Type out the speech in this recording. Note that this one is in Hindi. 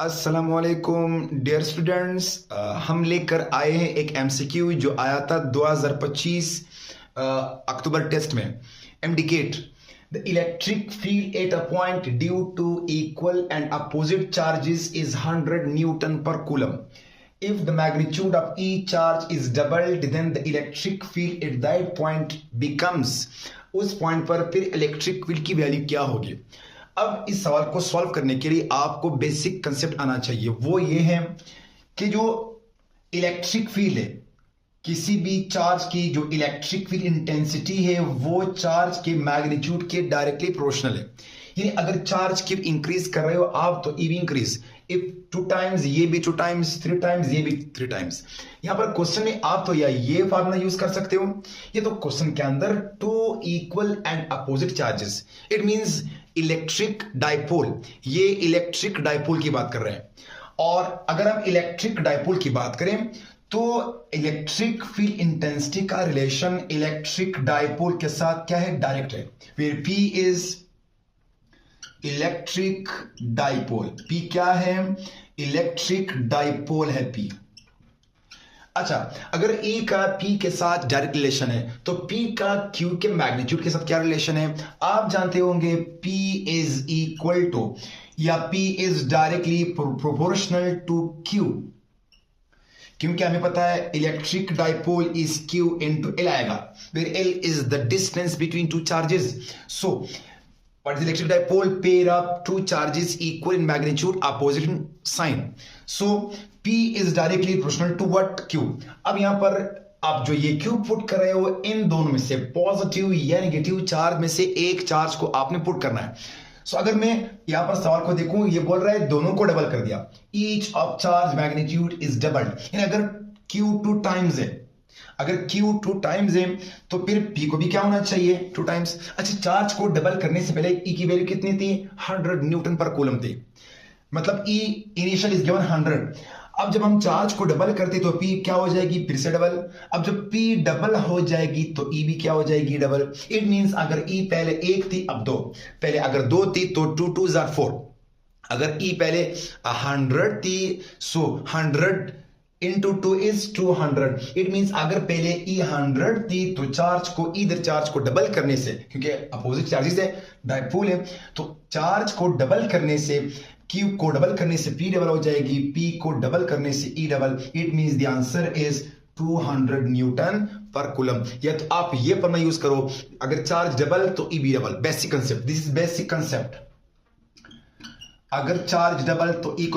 अस्सलामुअलैकुम डियर स्टूडेंट्स, हम लेकर आए हैं एक एमसीक्यू जो आया था 2025 अक्टूबर टेस्ट में। Indicate the electric field at a point due to equal and opposite charges is 100 newton per coulomb. If the magnitude of each charge is doubled, then the electric field at that point becomes, उस पॉइंट पर फिर इलेक्ट्रिक फील्ड की वैल्यू क्या होगी। अब इस सवाल को सॉल्व करने के लिए आपको बेसिक कंसेप्ट आना चाहिए। वो ये है कि जो इलेक्ट्रिक फील्ड है, किसी भी चार्ज की जो इलेक्ट्रिक फील्ड इंटेंसिटी है वो चार्ज के मैग्नीट्यूड के डायरेक्टली प्रोपोर्शनल है। यानी अगर चार्ज की इंक्रीज कर रहे हो आप तो ई भी इंक्रीज, इफ 2 टाइम्स ये भी 2 टाइम्स, 3 टाइम्स ये भी 3 टाइम्स। यहां पर क्वेश्चन में आप तो या ये फार्मूला यूज कर सकते हो, ये तो क्वेश्चन के अंदर 2 equal and opposite charges, it means electric dipole, ये इलेक्ट्रिक डाइपोल की बात कर रहे हैं। और अगर हम इलेक्ट्रिक डाइपोल की बात करें तो इलेक्ट्रिक फील्ड इंटेंसिटी का रिलेशन इलेक्ट्रिक डाइपोल के साथ क्या है, डायरेक्ट है। फिर P is electric dipole, P क्या है, इलेक्ट्रिक डाइपोल है P। अच्छा, अगर E का P के साथ डायरेक्ट रिलेशन है तो P का Q के मैग्नीट्यूड के साथ क्या रिलेशन है, आप जानते होंगे P इज इक्वल टू या P is directly proportional to Q, क्योंकि हमें पता है electric dipole is Q into L आएगा, where L is the distance between two charges. So what is electric dipole? Pair of two charges equal in magnitude, opposite in sign. So P is directly proportional to what, Q. अब यहां पर आप जो ये Q पुट कर रहे हो, इन दोनों में से पॉजिटिव या नेगेटिव चार्ज में से एक चार्ज को आपने पुट करना है। सो अगर मैं यहां पर सवाल को देखूं, ये बोल रहा है दोनों को डबल कर दिया, each of charge magnitude is doubled. यानी अगर Q 2 टाइम्स है, अगर Q 2 टाइम्स है तो फिर P को भी क्या होना चाहिए, 2 टाइम्स। अच्छा, चार्ज को डबल करने से पहले E की वैल्यू कितनी थी, 100 न्यूटन पर कूलम थी, मतलब E इनिशियल इज गिवन 100। अब जब हम चार्ज को डबल करते तो P क्या हो जाएगी, फिर से डबल। अब जब P डबल हो जाएगी तो E भी क्या हो जाएगी, डबल। इट मींस अगर E पहले 1 थी अब 2, पहले अगर 2 थी तो 2 2s are 4, अगर E पहले 100 थी सो 100 इंटू 2 इज 200। इट मींस अगर पहले E 100 थी तो चार्ज को, इधर चार्ज को डबल करने से, क्योंकि अपोजिट चार्जेस है, डाइपोल है, तो चार्ज को डबल करने से Q को डबल करने से P डबल हो जाएगी, P को डबल करने से E double. It means the answer is 200 Newton per coulomb. या तो आप ये पढ़ना यूज करो, अगर चार्ज डबल तो E भी double. Basic concept, this is basic concept. अगर चार्ज डबल तो E